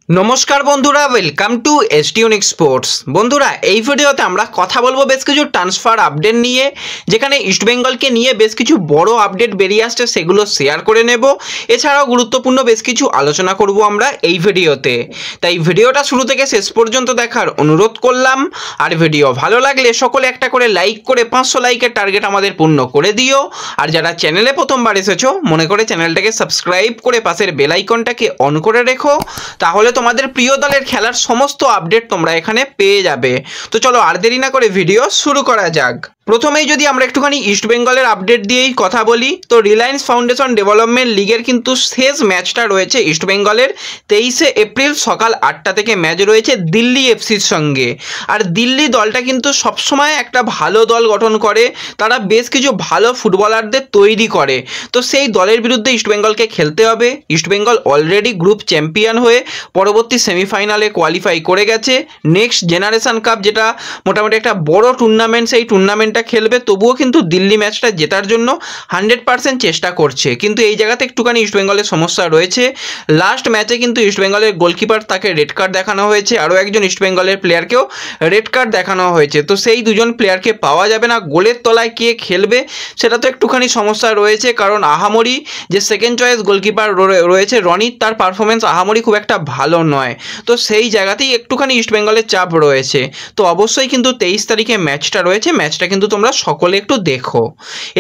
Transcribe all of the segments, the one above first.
নমস্কার বন্ধুরা, welcome to এসটিউনিক sports. বন্ধুরা, এই ভিডিওতে আমরা কথা বলবো বেশ কিছু ট্রান্সফার আপডেট নিয়ে, যেখানে ইস্টবেঙ্গলকে নিয়ে বেশ কিছু বড় আপডেট বেরিয়ে আসছে, সেগুলো শেয়ার করে নেব। এছাড়াও গুরুত্বপূর্ণ বেশ কিছু আলোচনা করব আমরা এই ভিডিওতে। তাই ভিডিওটা শুরু থেকে শেষ পর্যন্ত দেখার অনুরোধ করলাম। আর ভিডিও ভালো লাগলে সকলে একটা করে লাইক করে 500 লাইকের টার্গেট আমাদের পূর্ণ করে দিও। আর যারা চ্যানেলে প্রথমবার এসেছো, মনে করে চ্যানেলটাকে সাবস্ক্রাইব করে পাশের বেল আইকনটাকে অন করে রেখো, তাহলে তোমাদের প্রিয় দলের খেলার সমস্ত আপডেট তোমরা এখানে পেয়ে যাবে। তো চলো আর দেরি না করে ভিডিও শুরু করা যাক। প্রথমেই যদি আমরা একটুখানি ইস্টবেঙ্গলের আপডেট দিয়েই কথা বলি, তো রিলায়েন্স ফাউন্ডেশন ডেভেলপমেন্ট লিগের কিন্তু শেষ ম্যাচটা রয়েছে ইস্টবেঙ্গলের 23শে এপ্রিল সকাল 8টা থেকে ম্যাচ রয়েছে দিল্লি এফসির সঙ্গে। আর দিল্লি দলটা কিন্তু সবসময় একটা ভালো দল গঠন করে, তারা বেশ কিছু ভালো ফুটবলারদের তৈরি করে। তো সেই দলের বিরুদ্ধে ইস্টবেঙ্গলকে খেলতে হবে। ইস্টবেঙ্গল অলরেডি গ্রুপ চ্যাম্পিয়ন হয়ে পরবর্তী সেমিফাইনালে কোয়ালিফাই করে গেছে। নেক্সট জেনারেশন কাপ, যেটা মোটামুটি একটা বড় টুর্নামেন্ট, সেই টুর্নামেন্টটা খেলবে। তবুও কিন্তু দিল্লি ম্যাচটা জেতার জন্য 100% চেষ্টা করছে। কিন্তু এই জায়গাতে একটুখানি ইস্টবেঙ্গলের সমস্যা রয়েছে। লাস্ট ম্যাচে কিন্তু ইস্টবেঙ্গলের গোলকিপার, তাকে রেড কার্ড দেখানো হয়েছে, আরও একজন ইস্টবেঙ্গলের প্লেয়ারকেও রেড কার্ড দেখানো হয়েছে। তো সেই দুজন প্লেয়ারকে পাওয়া যাবে না। গোলের তলায় কে খেলবে সেটা তো একটুখানি সমস্যা রয়েছে, কারণ আহামরি যে সেকেন্ড চয়েস গোলকিপার রয়েছে রনি, তার পারফরমেন্স আহামরি খুব একটা ভালো নয়। তো সেই জায়গাতেই একটুখানি ইস্টবেঙ্গলের চাপ রয়েছে। তো অবশ্যই কিন্তু 23 তারিখে ম্যাচটা রয়েছে, ম্যাচটা কিন্তু তোমরা সকলে একটু দেখো।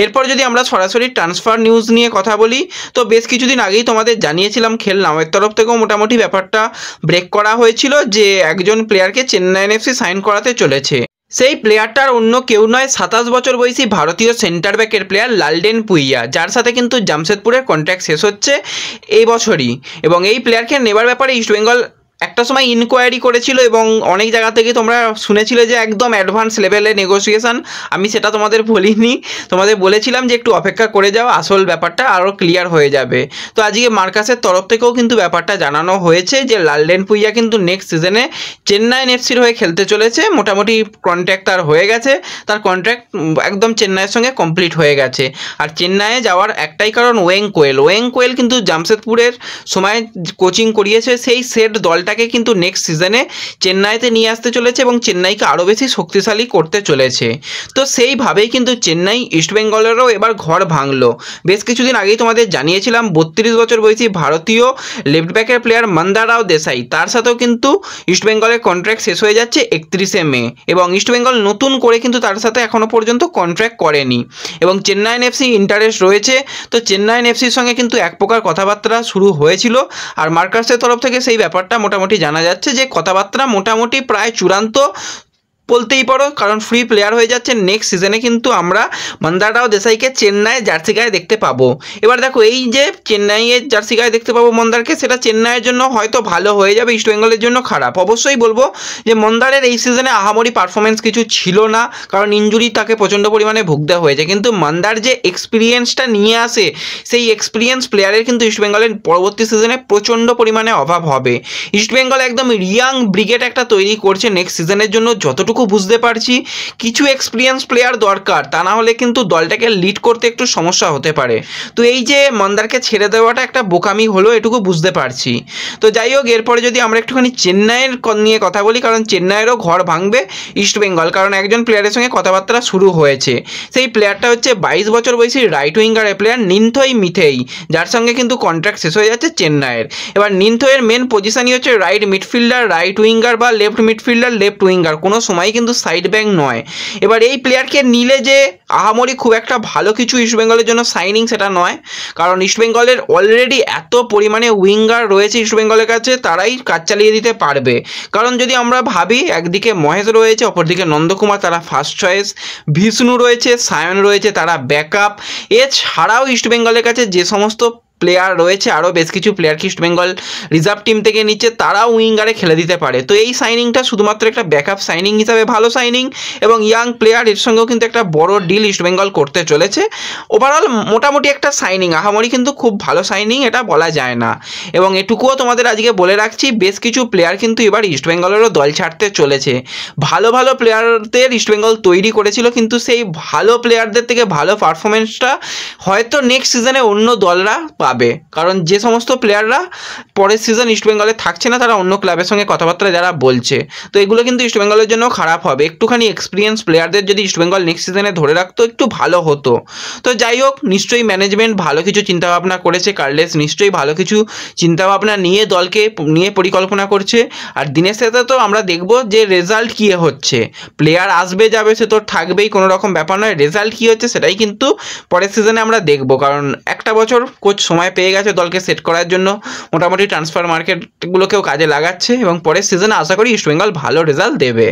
এরপর যদি আমরা সরাসরি ট্রান্সফার নিউজ নিয়ে কথা বলি, তো বেশ কিছুদিন আগেই তোমাদের জানিয়েছিলাম, খেল নামের তরফ থেকেও মোটামুটি ব্যাপারটা ব্রেক করা হয়েছিল যে একজন প্লেয়ারকে চেন্নাই এফসি সাইন করাতে চলেছে। সেই প্লেয়ারটার অন্য কেউ নয়, 27 বছর বয়সী ভারতীয় সেন্টার ব্যাকের প্লেয়ার লালডেন পুইয়া, যার সাথে কিন্তু জামশেদপুরের কন্ট্রাক্ট শেষ হচ্ছে এই বছরই। এবং এই প্লেয়ারকে নেবার ব্যাপারে ইস্টবেঙ্গল একটা সময় ইনকোয়ারি করেছিল এবং অনেক জায়গা থেকে তোমরা শুনেছিলে যে একদম অ্যাডভান্স লেভেলে নেগোসিয়েশন। আমি সেটা তোমাদের বলিনি, তোমাদের বলেছিলাম যে একটু অপেক্ষা করে যাও, আসল ব্যাপারটা আরও ক্লিয়ার হয়ে যাবে। তো আজকে মার্কাসের তরফ থেকেও কিন্তু ব্যাপারটা জানানো হয়েছে যে লালডেন পুইয়া কিন্তু নেক্সট সিজনে চেন্নাই এফসির হয়ে খেলতে চলেছে। মোটামুটি কন্ট্রাক্ট তার হয়ে গেছে, তার কন্ট্রাক্ট একদম চেন্নাইয়ের সঙ্গে কমপ্লিট হয়ে গেছে। আর চেন্নাইয়ে যাওয়ার একটাই কারণ, ওয়েং কোয়েল কিন্তু জামশেদপুরের সময় কোচিং করিয়েছে, সেই সেট দলটাকে কিন্তু নেক্সট সিজনে চেন্নাইতে নিয়ে আসতে চলেছে এবং চেন্নাইকে আরও বেশি শক্তিশালী করতে চলেছে। তো সেইভাবেই কিন্তু চেন্নাই ইস্টবেঙ্গলেরও এবার ঘর ভাঙলো। বেশ কিছুদিন আগেই তোমাদের জানিয়েছিলাম 32 বছর বয়সী ভারতীয় লেফট ব্যাকের প্লেয়ার মন্দারাও দেশাই, তার সাথেও কিন্তু ইস্টবেঙ্গলের কন্ট্রাক্ট শেষ হয়ে যাচ্ছে 31শে মে, এবং ইস্টবেঙ্গল নতুন করে কিন্তু তার সাথে এখনও পর্যন্ত কন্ট্রাক্ট করেনি এবং চেন্নাই এফসি ইন্টারেস্ট রয়েছে। তো চেন্নাই এফসির সঙ্গে কিন্তু এক প্রকার কথাবার্তা শুরু হয়েছিল, আর মার্কাসের তরফ থেকে সেই ব্যাপারটা মোটামুটি জানা যাচ্ছে যে কথাবার্তা মোটামুটি প্রায় চূড়ান্ত বলতেই পারো, কারণ ফ্রি প্লেয়ার হয়ে যাচ্ছে। নেক্সট সিজনে কিন্তু আমরা মন্দারাও দেশাইকে চেন্নাইয়ের জার্সি গায়ে দেখতে পাবো। এবার দেখো, এই যে চেন্নাইয়ের জার্সি গায়ে দেখতে পাবো মন্দারকে, সেটা চেন্নাইয়ের জন্য হয়তো ভালো হয়ে যাবে, ইস্টবেঙ্গলের জন্য খারাপ। অবশ্যই বলবো যে মন্দারের এই সিজনে আহামরি পারফরমেন্স কিছু ছিল না, কারণ ইনজুরি তাকে প্রচণ্ড পরিমাণে ভুগতে হয়েছে। কিন্তু মন্দার যে এক্সপিরিয়েন্সটা নিয়ে আসে, সেই এক্সপিরিয়েন্স প্লেয়ারের কিন্তু ইস্টবেঙ্গলের পরবর্তী সিজনে প্রচণ্ড পরিমাণে অভাব হবে। ইস্টবেঙ্গল একদম ইয়াং ব্রিগেড একটা তৈরি করছে নেক্সট সিজনের জন্য, যতটুকু বুঝতে পারছি কিছু এক্সপিরিয়েন্স প্লেয়ার দরকার, তা না হলে কিন্তু দলটাকে লিড করতে একটু সমস্যা হতে পারে। তো এই যে মন্দারকে ছেড়ে দেওয়াটা একটা বোকামি হলো, এটুকু বুঝতে পারছি। তো যাই হোক, এরপরে যদি আমরা একটুখানি চেন্নাইয়ের নিয়ে কথা বলি, কারণ চেন্নাইয়েরও ঘর ভাঙবে ইস্টবেঙ্গল, কারণ একজন প্লেয়ারের সঙ্গে কথাবার্তা শুরু হয়েছে। সেই প্লেয়ারটা হচ্ছে 22 বছর বয়সী রাইট উইঙ্গারের প্লেয়ার নিনথই মিথেই, যার সঙ্গে কিন্তু কন্ট্রাক্ট শেষ হয়ে যাচ্ছে চেন্নাইয়ের। এবার নিনথইয়ের মেন পজিশনই হচ্ছে রাইট মিডফিল্ডার, রাইট উইঙ্গার বা লেফট মিডফিল্ডার, লেফট উইঙ্গার, কোনো সময় কিন্তু সাইড ব্যাক নয়। এবার এই প্লেয়ারকে নিলে যে আহামরি খুব একটা ভালো কিছু ইস্টবেঙ্গলের জন্য সাইনিং সেটা নয়, কারণ ইস্টবেঙ্গলের অলরেডি এত পরিমাণে উইঙ্গার রয়েছে ইস্টবেঙ্গলের কাছে, তারাই কাজ চালিয়ে দিতে পারবে। কারণ যদি আমরা ভাবি, একদিকে মহেশ রয়েছে, অপরদিকে নন্দকুমার, তারা ফার্স্ট চয়েস, বিষ্ণু রয়েছে, সায়ন রয়েছে, তারা ব্যাকআপ। এছাড়াও ইস্টবেঙ্গলের কাছে যে সমস্ত প্লেয়ার রয়েছে, আরও বেশ কিছু প্লেয়ারকে ইস্টবেঙ্গল রিজার্ভ টিম থেকে নিচ্ছে, তারাও উইঙ্গারে খেলে দিতে পারে। তো এই সাইনিংটা শুধুমাত্র একটা ব্যাকআপ সাইনিং হিসাবে ভালো সাইনিং, এবং ইয়াং প্লেয়ার, এর সঙ্গেও কিন্তু একটা বড় ডিল ইস্টবেঙ্গল করতে চলেছে। ওভারঅল মোটামুটি একটা সাইনিং, আহামরি কিন্তু খুব ভালো সাইনিং এটা বলা যায় না। এবং এটুকুও তোমাদের আজকে বলে রাখছি, বেশ কিছু প্লেয়ার কিন্তু এবার ইস্টবেঙ্গলেরও দল ছাড়তে চলেছে। ভালো ভালো প্লেয়ারদের ইস্টবেঙ্গল তৈরি করেছিল, কিন্তু সেই ভালো প্লেয়ারদের থেকে ভালো পারফরমেন্সটা হয়তো নেক্সট সিজনে অন্য দলরা পাবে, কারণ যে সমস্ত প্লেয়াররা পরের সিজন ইস্টবেঙ্গলে থাকছে না তারা অন্য ক্লাবের সঙ্গে কথাবার্তা যারা বলছে, তো এগুলো কিন্তু ইস্টবেঙ্গলের জন্য খারাপ হবে। একটুখানি এক্সপিরিয়েন্স প্লেয়ারদের যদি ইস্টবেঙ্গল নেক্সট সিজনে ধরে রাখতো একটু ভালো হতো। তো যাই হোক, নিশ্চয়ই ম্যানেজমেন্ট ভালো কিছু চিন্তাভাবনা করেছে, কার্লেস নিশ্চয়ই ভালো কিছু চিন্তাভাবনা নিয়ে দলকে নিয়ে পরিকল্পনা করছে। আর দিনের শেষে তো আমরা দেখব যে রেজাল্ট কী হচ্ছে। প্লেয়ার আসবে যাবে সে তো থাকবেই, কোনো রকম ব্যাপার নয়, রেজাল্ট কী হচ্ছে সেটাই কিন্তু পরের সিজনে আমরা দেখব। কারণ একটা বছর কোচ সময় পেয়ে গেছে দলকে সেট করার জন্য, মোটামুটি ট্রান্সফার মার্কেটগুলোকেও কাজে লাগাচ্ছে এবং পরের সিজনে আশা করি ইস্টবেঙ্গল ভালো রেজাল্ট দেবে।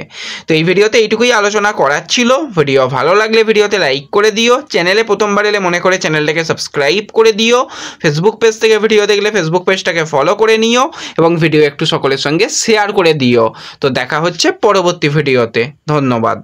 তো এই ভিডিওতে এইটুকুই আলোচনা করার ছিল। ভিডিও ভালো লাগলে ভিডিওতে লাইক করে দিও, চ্যানেলে প্রথমবার এলে মনে করে চ্যানেলটাকে সাবস্ক্রাইব করে দিও, ফেসবুক পেজ থেকে ভিডিও দেখলে ফেসবুক পেজটাকে ফলো করে নিও এবং ভিডিও একটু সকলের সঙ্গে শেয়ার করে দিও। তো দেখা হচ্ছে পরবর্তী ভিডিওতে, ধন্যবাদ।